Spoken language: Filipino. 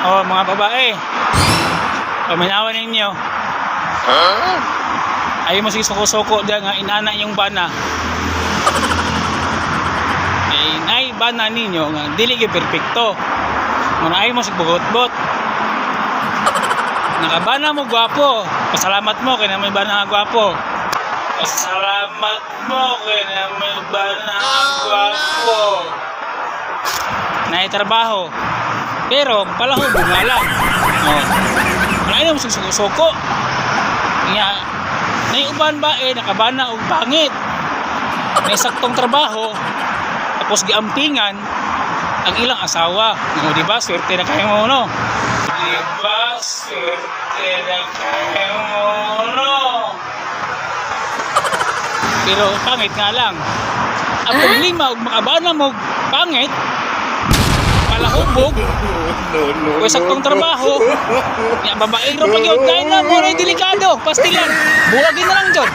Oh, mga babae. Paminawan ninyo. Ayaw mo sige suko-suko dyan nga inana yung bana. Eh, nay bana ninyo nga dili gyud perpekto. Muna ayaw mo sige bugot-bot. Nakabana mo gwapo. Pasalamat mo kay na may bana nga gwapo. Pasalamat mo kay na may bana nga gwapo. Nay trabaho. Pero palahog nga lang. Oh. Ayaw mo sige suko-suko. Nga naiuban ba nakabana og pangit. May saktong trabaho tapos giampingan ang ilang asawa. No, di ba? Swerte na kayo mo, no? Di ba? Swerte na kayo mo, no? Pero pangit nga lang. Ang problema, kung makabana mo pangit, palahubog, kung saktong trabaho, yung babaeng ro pag-iod, dahil na, muna delikado, pastilan, buwagin na lang dyan.